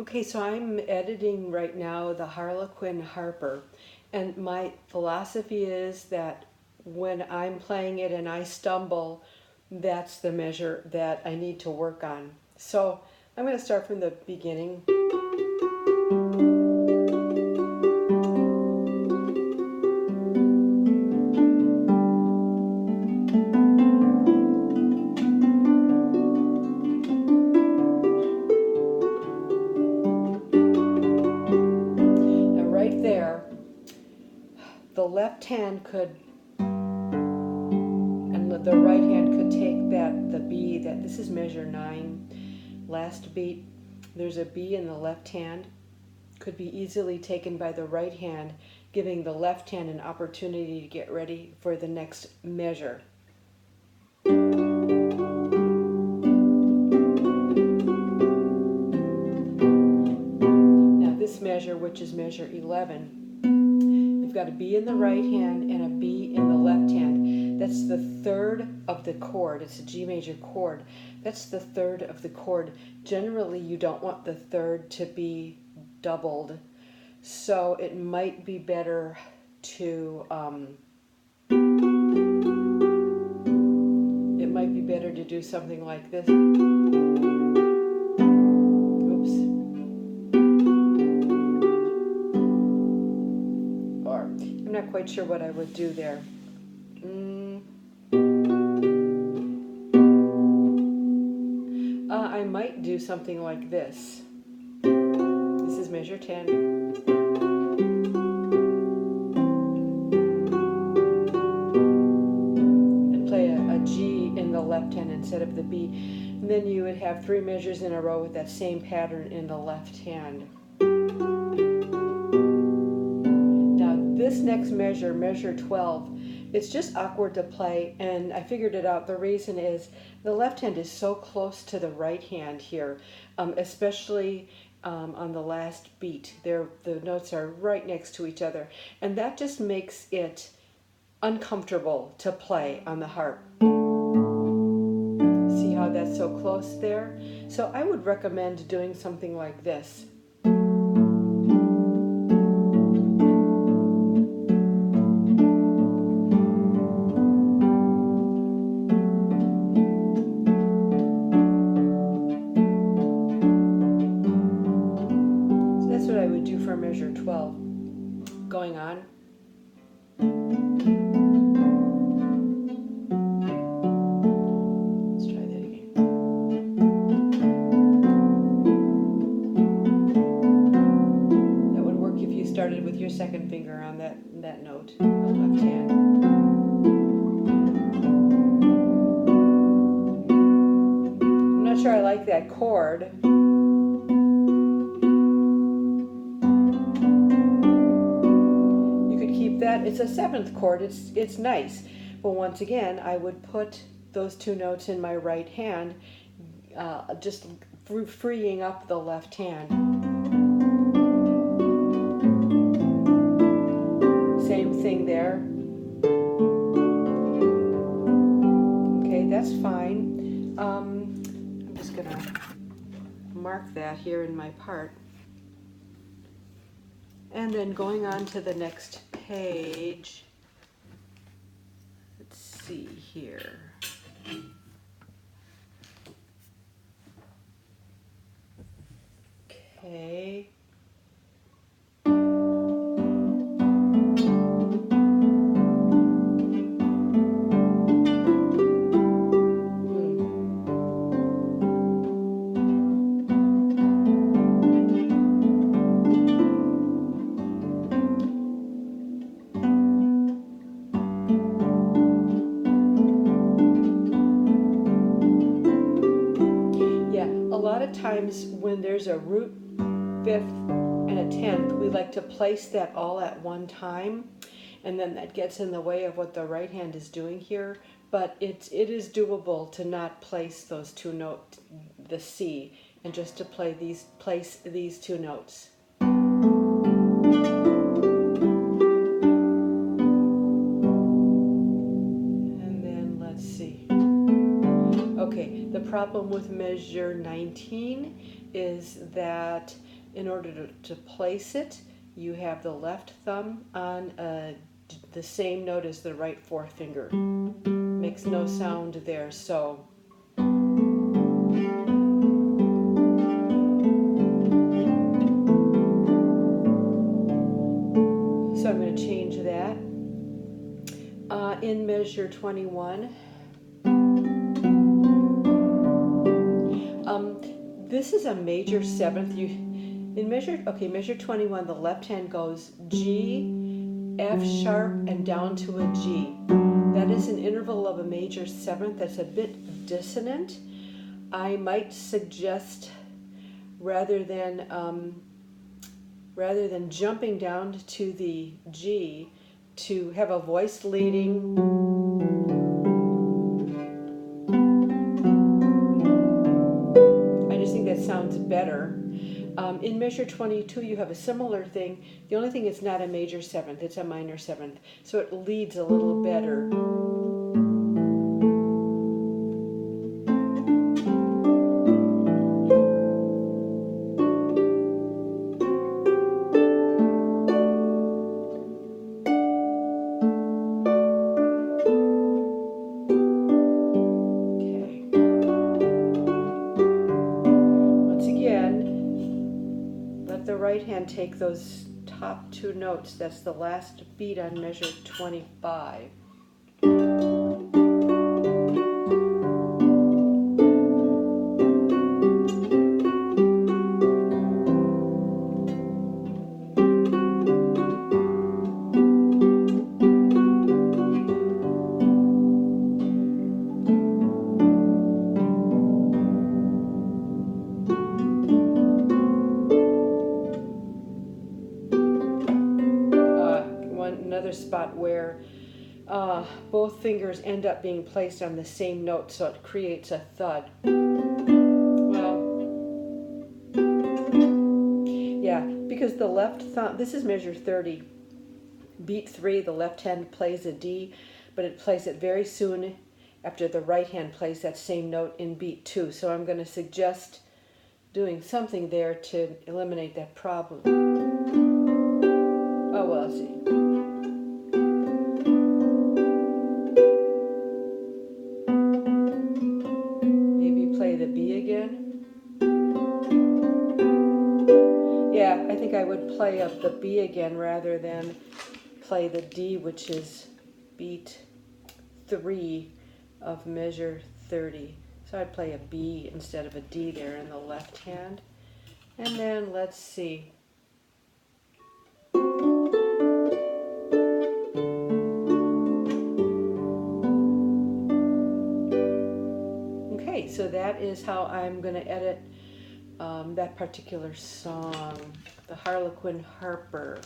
Okay, so I'm editing right now the Harlequin Harper, and my philosophy is that when I'm playing it and I stumble, that's the measure that I need to work on. So I'm going to start from the beginning. Now right there, the left hand could and the right hand could take the B, that this is measure 9, last beat. There's a B in the left hand, could be easily taken by the right hand, giving the left hand an opportunity to get ready for the next measure. Now this measure, which is measure 11, you've got a B in the right hand and a B in the left hand. That's the third of the chord. It's a G major chord. That's the third of the chord. Generally, you don't want the third to be doubled, so it might be better to do something like this. Oops. Or I'm not quite sure what I would do there. I might do something like this. This is measure 10. And play a G in the left hand instead of the B. And then you would have 3 measures in a row with that same pattern in the left hand. Now this next measure, measure 12, it's just awkward to play, and I figured it out. The reason is the left hand is so close to the right hand here, especially on the last beat. The notes are right next to each other, and that just makes it uncomfortable to play on the harp. See how that's so close there? So I would recommend doing something like this. Measure 12. Going on. Let's try that again. That would work if you started with your second finger on that note, the left hand. I'm not sure I like that chord. It's a 7th chord, it's nice, but once again I would put those 2 notes in my right hand, just freeing up the left hand. Same thing there. Okay, that's fine. I'm just gonna mark that here in my part. And then going on to the next page, let's see here. Okay. Times when there's a root 5th and a 10th, we like to place that all at one time, and then that gets in the way of what the right hand is doing here. But it is doable to not place those 2 notes, the C, and just to place these 2 notes. And then let's see. Okay, the problem with measure 19 is that in order to place it, you have the left thumb on the same note as the right fourth finger. Makes no sound there, so I'm going to change that. In measure 21, this is a major seventh. In measure 21, the left hand goes G, F sharp, and down to a G. That is an interval of a major seventh that's a bit dissonant. I might suggest rather than jumping down to the G, to have a voice leading. I just think that sounds better. In measure 22, you have a similar thing. The only thing, it's not a major seventh, it's a minor seventh. So it leads a little better. Right hand take those top two notes. That's the last beat on measure 25. Another spot where both fingers end up being placed on the same note, so it creates a thud. Well, yeah, because the left thumb, this is measure 30, beat 3, the left hand plays a D, but it plays it very soon after the right hand plays that same note in beat 2. So I'm going to suggest doing something there to eliminate that problem. Oh, well, let's see. The B again. Yeah, I think I would play up the B again rather than play the D, which is beat 3 of measure 30. So I'd play a B instead of a D there in the left hand. And then let's see. So that is how I'm going to edit that particular song, the Harlequin Harper.